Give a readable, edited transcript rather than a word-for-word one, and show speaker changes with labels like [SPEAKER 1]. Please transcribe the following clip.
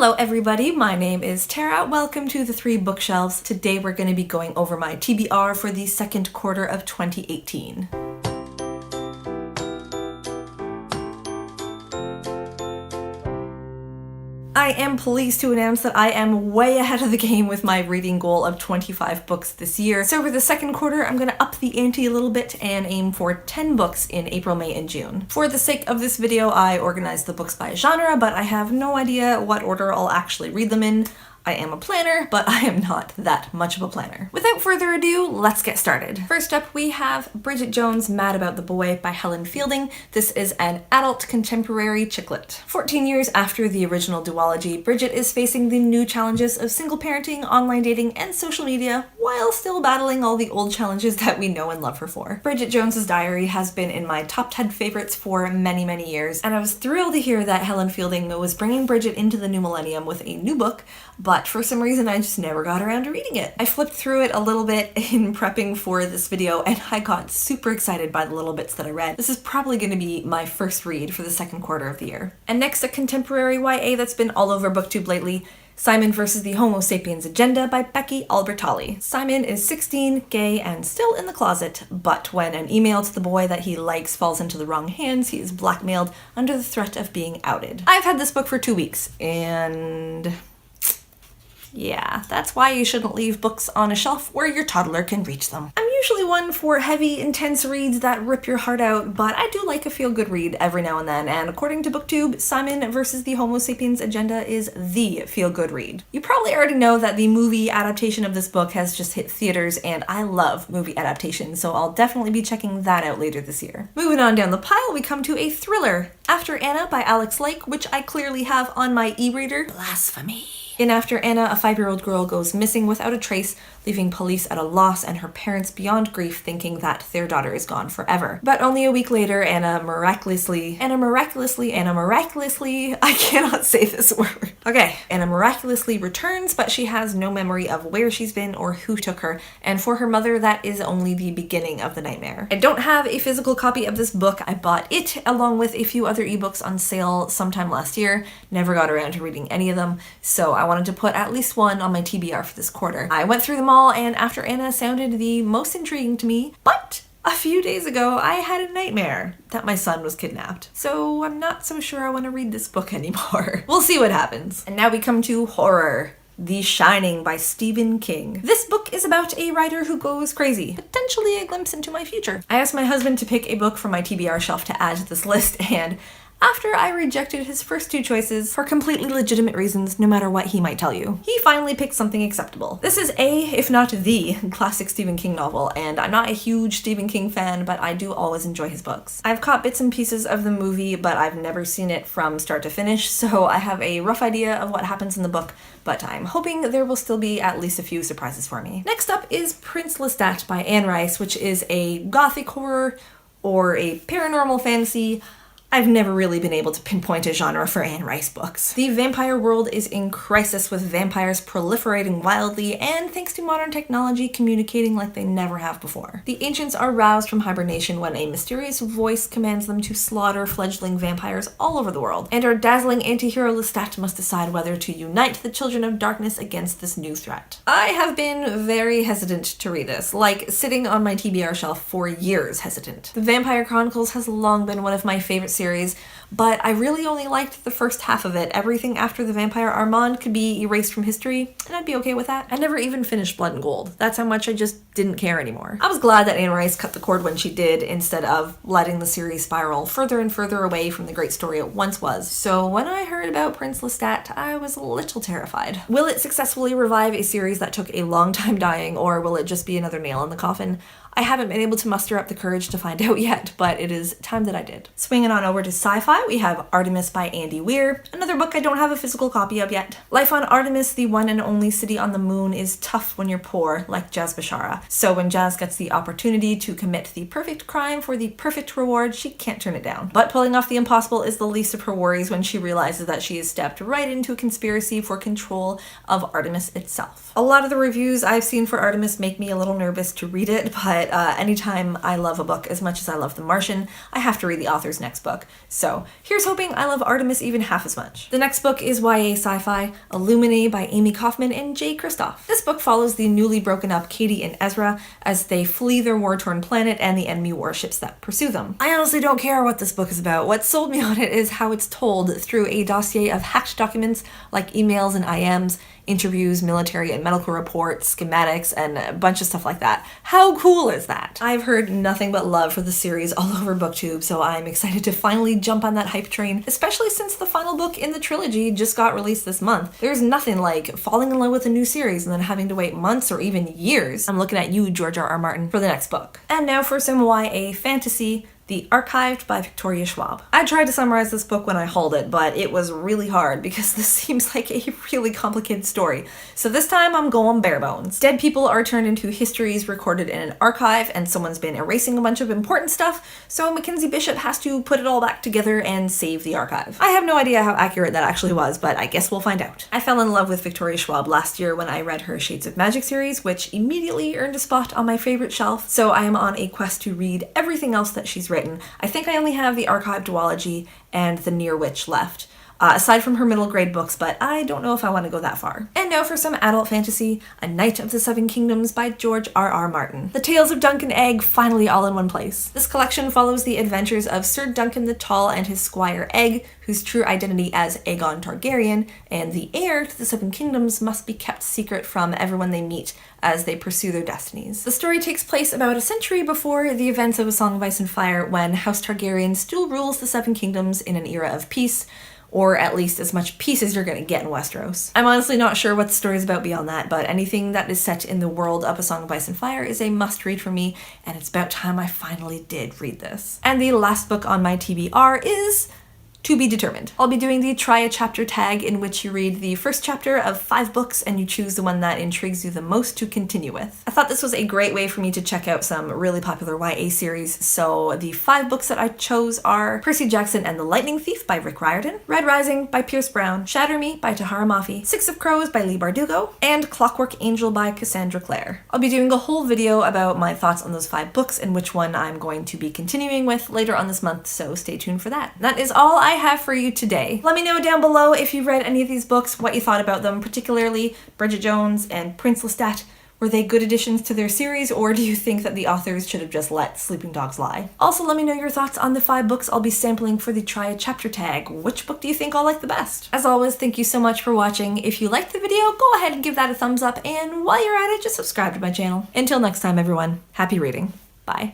[SPEAKER 1] Hello everybody, my name is Tara. Welcome to the Three Bookshelves. Today we're going to be going over my TBR for the second quarter of 2018. I am pleased to announce that I am way ahead of the game with my reading goal of 25 books this year. So for the second quarter, I'm going to up the ante a little bit and aim for 10 books in April, May, and June. For the sake of this video, I organized the books by genre, but I have no idea what order I'll actually read them in. I am a planner, but I am not that much of a planner. Without further ado, let's get started. First up, we have Bridget Jones' Mad About the Boy by Helen Fielding. This is an adult contemporary chicklet. 14 years after the original duology, Bridget is facing the new challenges of single parenting, online dating, and social media, while still battling all the old challenges that we know and love her for. Bridget Jones' diary has been in my top 10 favorites for many, many years, and I was thrilled to hear that Helen Fielding was bringing Bridget into the new millennium with a new book, but for some reason I just never got around to reading it. I flipped through it a little bit in prepping for this video and I got super excited by the little bits that I read. This is probably going to be my first read for the second quarter of the year. And next, a contemporary YA that's been all over BookTube lately, Simon vs. the Homo Sapiens Agenda by Becky Albertalli. Simon is 16, gay, and still in the closet, but when an email to the boy that he likes falls into the wrong hands, he is blackmailed under the threat of being outed. I've had this book for 2 weeks, and yeah, that's why you shouldn't leave books on a shelf where your toddler can reach them. I'm usually one for heavy, intense reads that rip your heart out, but I do like a feel-good read every now and then, and according to BookTube, Simon vs. the Homo Sapiens Agenda is the feel-good read. You probably already know that the movie adaptation of this book has just hit theaters, and I love movie adaptations, so I'll definitely be checking that out later this year. Moving on down the pile, we come to a thriller, After Anna by Alex Lake, which I clearly have on my e-reader. Blasphemy. In After Anna, a 5-year-old girl goes missing without a trace, leaving police at a loss and her parents beyond grief, thinking that their daughter is gone forever. But only a week later, Anna miraculously, I cannot say this word. Okay, Anna miraculously returns, but she has no memory of where she's been or who took her, and for her mother, that is only the beginning of the nightmare. I don't have a physical copy of this book. I bought it along with a few other ebooks on sale sometime last year. Never got around to reading any of them, so I wanted to put at least one on my TBR for this quarter. I went through them all, and After Anna sounded the most intriguing to me, but a few days ago I had a nightmare that my son was kidnapped. So I'm not so sure I want to read this book anymore. We'll see what happens. And now we come to horror. The Shining by Stephen King. This book is about a writer who goes crazy, potentially a glimpse into my future. I asked my husband to pick a book from my TBR shelf to add to this list, and after I rejected his first 2 choices for completely legitimate reasons, no matter what he might tell you, he finally picked something acceptable. This is if not the, classic Stephen King novel, and I'm not a huge Stephen King fan, but I do always enjoy his books. I've caught bits and pieces of the movie, but I've never seen it from start to finish, so I have a rough idea of what happens in the book, but I'm hoping there will still be at least a few surprises for me. Next up is Prince Lestat by Anne Rice, which is a gothic horror or a paranormal fantasy. I've never really been able to pinpoint a genre for Anne Rice books. The vampire world is in crisis, with vampires proliferating wildly and, thanks to modern technology, communicating like they never have before. The ancients are roused from hibernation when a mysterious voice commands them to slaughter fledgling vampires all over the world, and our dazzling anti-hero Lestat must decide whether to unite the children of darkness against this new threat. I have been very hesitant to read this, like sitting on my TBR shelf for years hesitant. The Vampire Chronicles has long been one of my favorite series, but I really only liked the first half of it. Everything after the Vampire Armand could be erased from history, and I'd be okay with that. I never even finished Blood and Gold. That's how much I just didn't care anymore. I was glad that Anne Rice cut the cord when she did, instead of letting the series spiral further and further away from the great story it once was. So when I heard about Prince Lestat, I was a little terrified. Will it successfully revive a series that took a long time dying, or will it just be another nail in the coffin? I haven't been able to muster up the courage to find out yet, but it is time that I did. Swinging on over to sci-fi, we have Artemis by Andy Weir, another book I don't have a physical copy of yet. Life on Artemis, the one and only city on the moon, is tough when you're poor, like Jazz Bashara. So when Jazz gets the opportunity to commit the perfect crime for the perfect reward, she can't turn it down. But pulling off the impossible is the least of her worries when she realizes that she has stepped right into a conspiracy for control of Artemis itself. A lot of the reviews I've seen for Artemis make me a little nervous to read it, but anytime I love a book as much as I love The Martian, I have to read the author's next book. So here's hoping I love Artemis even half as much. The next book is YA sci-fi, Illuminae by Amie Kaufman and Kristoff. This book follows the newly broken up Katie and Ezra as they flee their war-torn planet and the enemy warships that pursue them. I honestly don't care what this book is about. What sold me on it is how it's told through a dossier of hacked documents like emails and IMs, interviews, military and medical reports, schematics, and a bunch of stuff like that. How cool is that? I've heard nothing but love for the series all over BookTube, so I'm excited to finally jump on that hype train, especially since the final book in the trilogy just got released this month. There's nothing like falling in love with a new series and then having to wait months or even years. I'm looking at you, George R.R. Martin, for the next book. And now for some YA fantasy, The Archived by Victoria Schwab. I tried to summarize this book when I hauled it, but it was really hard because this seems like a really complicated story. So this time I'm going bare bones. Dead people are turned into histories recorded in an archive, and someone's been erasing a bunch of important stuff, so Mackenzie Bishop has to put it all back together and save the archive. I have no idea how accurate that actually was, but I guess we'll find out. I fell in love with Victoria Schwab last year when I read her Shades of Magic series, which immediately earned a spot on my favorite shelf, so I am on a quest to read everything else that she's written. I think I only have the Archived Duology and the Near Witch left, aside from her middle grade books, but I don't know if I want to go that far. And now for some adult fantasy, A Knight of the Seven Kingdoms by George R.R. Martin. The Tales of Duncan Egg finally all in one place. This collection follows the adventures of Sir Duncan the Tall and his squire Egg, whose true identity as Aegon Targaryen and the heir to the Seven Kingdoms must be kept secret from everyone they meet as they pursue their destinies. The story takes place about a century before the events of A Song of Ice and Fire, when House Targaryen still rules the Seven Kingdoms in an era of peace, or at least as much peace as you're gonna get in Westeros. I'm honestly not sure what the story's about beyond that, but anything that is set in the world of A Song of Ice and Fire is a must-read for me, and it's about time I finally did read this. And the last book on my TBR is To Be Determined. I'll be doing the Try a Chapter tag, in which you read the first chapter of 5 books and you choose the one that intrigues you the most to continue with. I thought this was a great way for me to check out some really popular YA series, so the 5 books that I chose are Percy Jackson and the Lightning Thief by Rick Riordan, Red Rising by Pierce Brown, Shatter Me by Tahereh Mafi, Six of Crows by Leigh Bardugo, and Clockwork Angel by Cassandra Clare. I'll be doing a whole video about my thoughts on those 5 books and which one I'm going to be continuing with later on this month, so stay tuned for that. That is all I have for you today. Let me know down below if you've read any of these books, what you thought about them, particularly Bridget Jones and Prince Lestat. Were they good additions to their series, or do you think that the authors should have just let sleeping dogs lie? Also, let me know your thoughts on the 5 books I'll be sampling for the Try a Chapter tag. Which book do you think I'll like the best? As always, thank you so much for watching. If you liked the video, go ahead and give that a thumbs up, and while you're at it, just subscribe to my channel. Until next time, everyone, happy reading. Bye.